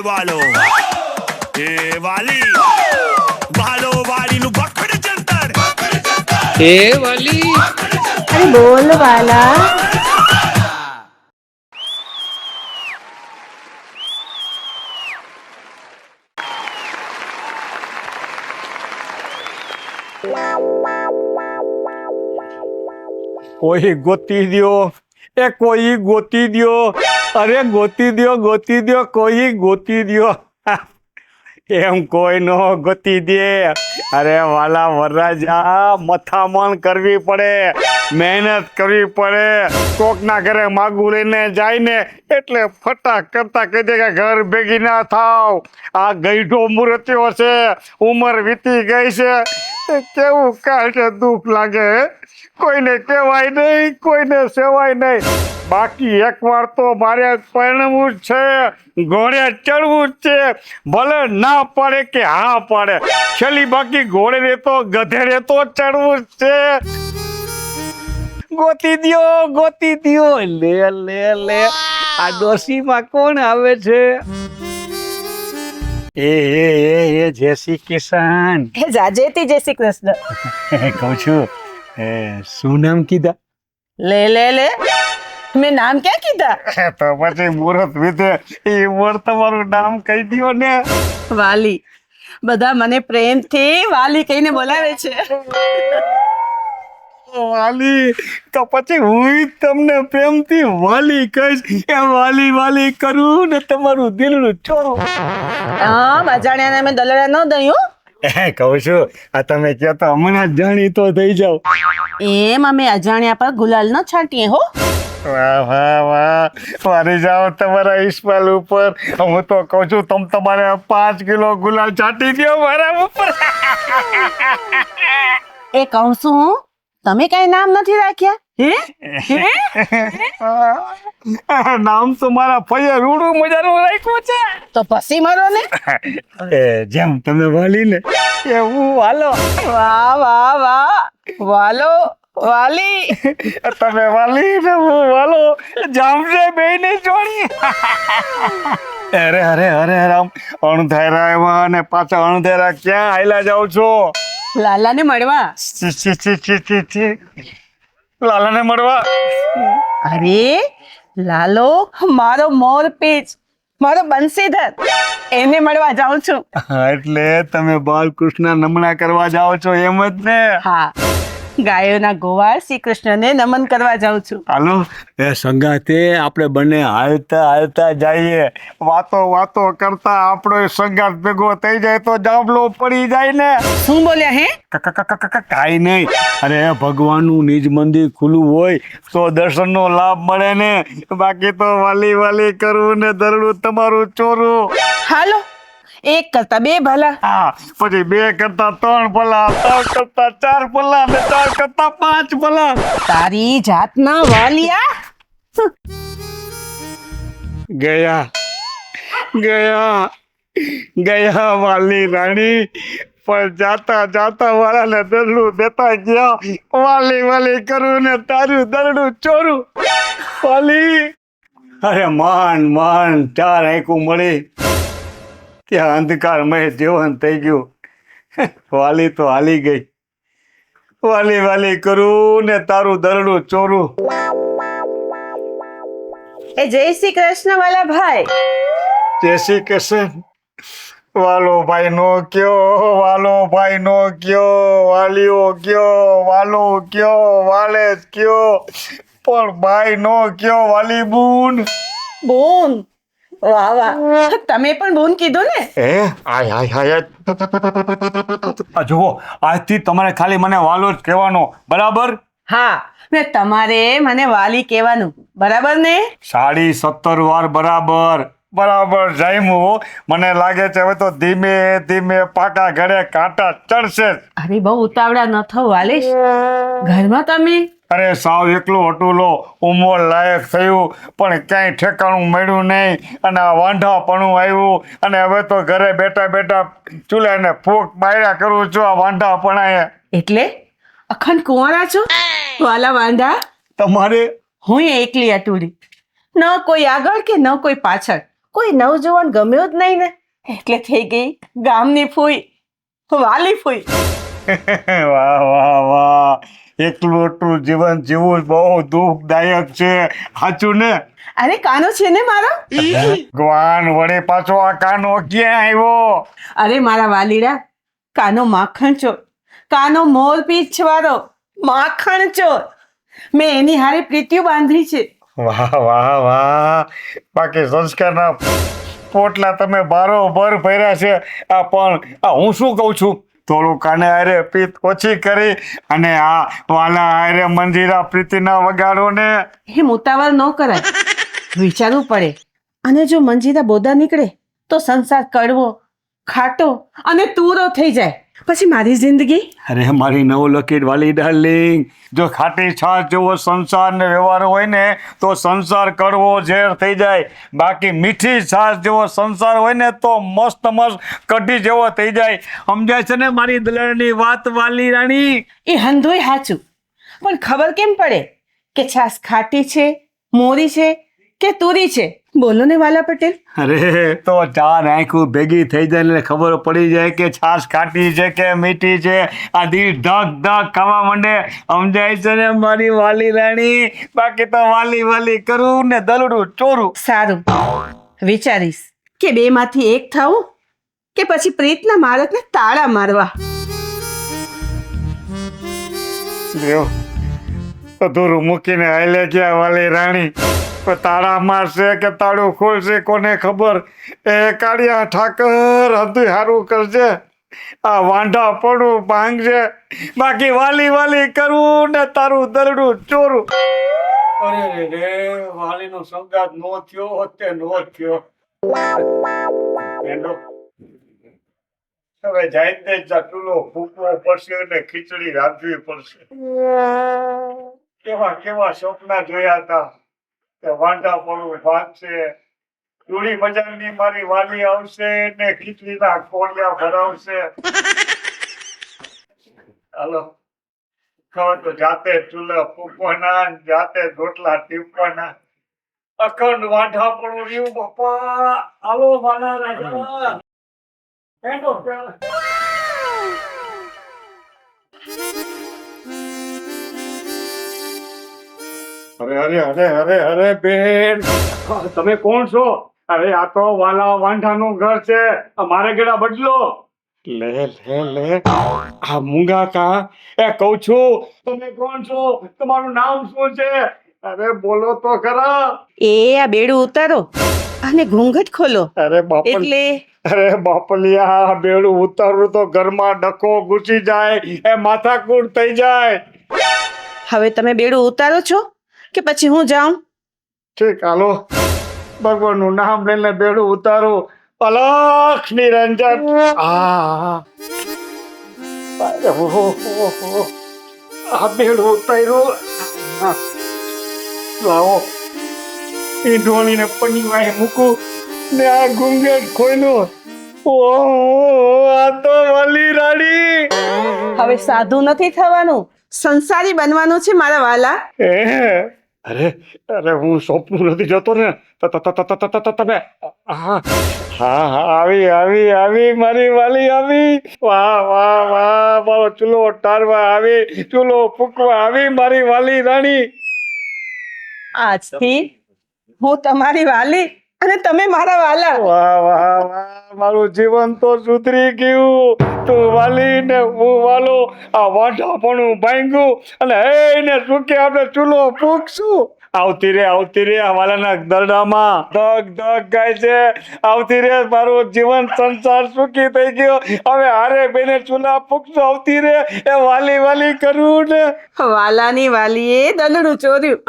વાલો એ વાલી વાલો વાલીનું બખડ જંતર એ વાલી અરે બોલ વાલા. કોઈ ગોતી દ્યો, એ કોઈ ગોતી દ્યો, અરે ગોતી દ્યો કોઈ ગોતી દ્યો. એમ કોઈ નો ગોતી દે. અરે વાલા વરરાજા, મથામણ કરવી પડે, મહેનત કરવી પડે. કોકના ઘરે માગું લઈને જાય ને એટલે ફટાક કરતા કહી દે કે ઘર ભેગી ના થાવ, આ ગઈઢો મૂર્તિઓ છે, ઉંમર વીતી ગઈ છે. કેવું કાઢે દુઃખ લાગે. કોઈને કહેવાય નહીં, કોઈને સેવાય નહીં. બાકી એકવાર તો મારે પરણવું જ છે, ઘોડે ચડવું જ છે, ભલે ના પાડે કે હા પાડે. છેલ્લી બાકી ઘોડે રે તો ગધે રે તો ચડવું જ છે. ગોતી દ્યો. લે આ ડોશીમાં કોણ આવે છે? એ જય શ્રી કૃષ્ણ. હે જાજેતી જય શ્રી કૃષ્ણ. કહું છું શું નામ કીધા? લે મેં નામ ક્યાં કીધા? તો પછી મુહૂર્ત વિધે એ તમારું નામ કહી દ્યો ને. વાલી. બધા મને પ્રેમથી વાલી કહીને બોલાવે છે. વાલી તો પછી હું તમને પ્રેમથી વાલી કહીશ. એ વાલી કરું ને તમારું દિલનું ચોરું. હા, અજાણ્યાને મેં દલડા ન દયું. કહું છું આ તમે કહો તો હમણાં જ જાણીતો થઈ જાવ. એમ અમે અજાણ્યા પર ગુલાલ ન છાંટીએ હો. વાહ મારી જાઓ તમારા ઈસ્માલ ઉપર. હું તો કહું છું તમે તમારે 5 કિલો ગુલાલ છાંટી દો મારા ઉપર. એ કહું છું તમે કઈ નામ નથી રાખ્યા? નામ તો મારા ફઈએ રૂડું મજાનું રાખ્યું છે. તો પછી મારો ને. જેમ તમે વાલી ને એવું વાલો. વાહ વાલો વાલી. તમે વાલી ને હું વાલો, જામશે બેયને જોડી. અરે રામ, અણધાર્યા એવા ને પાછા અણધાર્યા ક્યાં આયલા જાવ છો? લાલાને મળવા. લાલાને મળવા? અરે લાલો મારો મોરપીંછ, મારો બંસીધર, એને મળવા જાઉં છું. એટલે તમે બાલકૃષ્ણ નમણા કરવા જાઓ છો એમ જ ને? હા, ગાયોના ગોવાળ શ્રી કૃષ્ણને નમન કરવા જાઉં છું. હાલો એ સંગાતે આપણે બંને હાલતા જઈએ. વાતો કરતા આપણો સંગાત ભેગો થઈ જાય તો જાંબલો પડી જાય ને. શું બોલ્યા હે? કાંઈ નહીં. અરે ભગવાનનું નિજ મંદિર ખુલ્લું હોય તો દર્શનનો લાભ મળે ને. બાકી તો વાલી કરવું ને દરડું તમારું ચોરું. હાલો, એક કરતા બે ભલા. હા, પછી 2 કરતા 3 ભલા, 3 કરતા 4 ભલા ને 4 કરતા 5 ભલા. તારી જાતના વાલિયા. ગયા વાલી રાણી. પણ જાતા વાળાને દરડું દેતા ગયા. વાલી કરું ને તારું દરડું ચોરું. વાલી અરે માન 4 આંખું મળી ત્યાં અંધકારમય જીવન થઈ ગયું. વાલી તો હાલી ગઈ. વાલી કરું ને તારું દરડું ચોરું. એ જય શ્રી કૃષ્ણ વાલા ભાઈ. જય શ્રી કૃષ્ણ. વાલો ભાઈ નો કયો, વાલીઓ કયો, વાલો કયો, વાલે કયો, પણ ભાઈ નો કયો. વાલી બૂન. વાહ તમે પણ બોન કીધું ને. હાય જુઓ, આજથી તમારે ખાલી મને વાલો જ કહેવાનો, બરાબર? હા, ને તમારે મને વાલી કહેવાનું, બરાબર ને? 17 વાર બરાબર જામ્યું. મને લાગે છે હવે તો ધીમે પાકા ઘરે કાંટા ચડશે. અરે બહુ ઉતાવળા ન થો વાલીશ. ઘરમાં તમે? અરે સાવ એકલો હટુલો, ઉંમર લાયક થયું પણ ક્યાંય ઠેકાણું મળ્યું નહીં, અને આ વાંઢાપણું આવ્યું, અને હવે તો ઘરે બેઠા ચૂલાને ફૂંક માર્યા કરું છું આ વાંઢાપણાએ. એટલે અખંડ કુંવારા છો વાલા વાંઢા? તમારે? હું એકલી અટુરી, ન કોઈ આગળ કે ન કોઈ પાછળ, કોઈ નવજવાન ગમ્યો જ નહીં ને, એટલે થઈ ગઈ ગામની ફૂઈ, વાલી ફૂઈ. વાહ વાહ વાહ એકલું એકલું જીવન જીવવું બહુ દુઃખદાયક છે, સાચું ને? અરે કાનો છે ને મારો. ભગવાન વડે પાછો આ કાનો ક્યાં આવ્યો? અરે મારા વાલીડા, કાનો માખણ ચોર, કાનો મોર પીછ વાળો માખણ ચોર. મેં એની હારે પ્રીતિઓ બાંધી છે. વાહ વાહ વાહ બાકી સંસ્કારના પોટલા તમે બારોબર ભર્યા છે. આ પણ આ હું શું કહું છું, થોડું કાને હારે પ્રીત ઓછી કરી અને આ વાલા હારે મંજીરા પ્રીતિના વગાડો ને. એમ ઉતાવળ ન કરાય, વિચારવું પડે. અને જો મંજીરા બોધા નીકળે તો સંસાર કડવો, ખાટો અને તૂરો થઈ જાય. પછી મારી જિંદગી. અરે મારી નવલખી વાલી ડાર્લિંગ, જો ખાટી છાશ જેવો સંસાર ને વ્યવહાર હોય ને તો સંસાર કડવો ઝેર થઈ જાય. બાકી મીઠી છાશ જેવો સંસાર હોય ને તો મસ્ત મસ્ત કઢી જેવો થઈ જાય. સમજાય છે ને મારી દલણની વાત વાલી રાણી? એ હંધોય હાચું, પણ ખબર કેમ પડે કે છાશ ખાટી છે, મોરી છે કે તુરી છે? બોલો ને વાલા પટેલ. અરે તો ચાર આંખું ભેગી થઈ જાય ને ખબર પડી જાય કે છાશ ખાટી છે કે મીઠી છે. આ દિલ ધક ધક ખાવા માંડે. સમજાય છે ને મારી વાલી રાણી? બાકી તો વાલી વાલી કરું ને દલડું ચોરું. સારું, વિચારીશ કે બે માંથી એક થવું કે પછી પ્રીતના મારકને તાળા મારવા. લ્યો અધૂરું મૂકીને હાલે ગયા વાલી રાણી. તાળા મારશે કે તાળું ખોલશે કોને ખબર? એ કાળિયા ઠાકર હતું સારું કરશે, આ વાંઢા પડું ભાંગશે. બાકી વાલી વાલી કરવું ને તારું દલડું ચોરું. અરે રે વાલીનો સંગાત નો થયો હોત તે નો થયો. એનો હવે જાય તે ચટુલો ફૂકવો પડશે અને ખીચડી રાંધવી પડશે. કેવા કેવા સપના જોયા હતા કે વાંઢા પડું ભાગશે, જોડી બજારની મારી વાલી આવશે ને ખીચડીના કોળિયા ભરાવશે. હાલો હવે તો જાતે ચૂલા ફૂંકવાના, જાતે રોટલા ટીપવાના. અખંડ વાંઢા પડું રહ્યું બાપા. હાલો મારા રાજા. હેંડો પેલા. અરે અરે અરે અરે અરે બેન, તમે કોણ છો? અરે આ તો વાલા વાંઢાનું ઘર છે, મારે ગેડા બદલો. લે લે લે આ મૂંગા કા એ કહું છું, તમે કોણ છો? તમારું નામ શું છે? અરે બોલો તો ખરા. એ આ બેડું ઉતારો અને ઘૂંઘટ ખોલો. અરે બાપ, એટલે અરે બાપલિયા, બેડું ઉતારું તો ઘરમાં ડખો ઘૂસી જાય, એ માથાકૂટ થઈ જાય. હવે તમે બેડું ઉતારો છો કે પછી હું જાઉં? ઠીક હાલો, ભગવાનનું નામ લઈને બેડું ઉતારું. અલખ નિરંજન. આ બેડું ઉતાર્યું. લાવો એ ઢોળીને પનીવાય મૂકું ને આ ઘૂંઘટ ખોલ્યું. આ તો વાલી રાણી. હવે સાધુ નથી થવાનું, સંસારી બનવાનું છે મારા વાલા. અરે અરે હું સોપનું નથી જતો ને. તમે હા હા આવી આવી આવી મારી વાલી આવી. વાહ વાહ વાહ મારો ચૂલો ટારવા આવી, ચૂલો ફૂકવા આવી મારી વાલી રાણી. આજથી હું તમારી વાલી અને તમે મારા વાલા. વાહ વાહ વાહ મારું જીવન તો સુધરી ગયું. તું વાલી ને હું વાલો, આ વાંઢાપણું ભાંગ્યું અને એને સુકે આપણે ચૂલો ફૂકશું. આવતી રે આ વાલાના દરડામાં ધક ધક ગાય છે. આવતી રે મારું જીવન સંસાર સુખી થઈ ગયો. હવે હારે બેને ચૂલા ફૂકશું. આવતી રે એ વાલી વાલી કરવું ને. વાલાની વાલીએ દલડું ચોર્યું.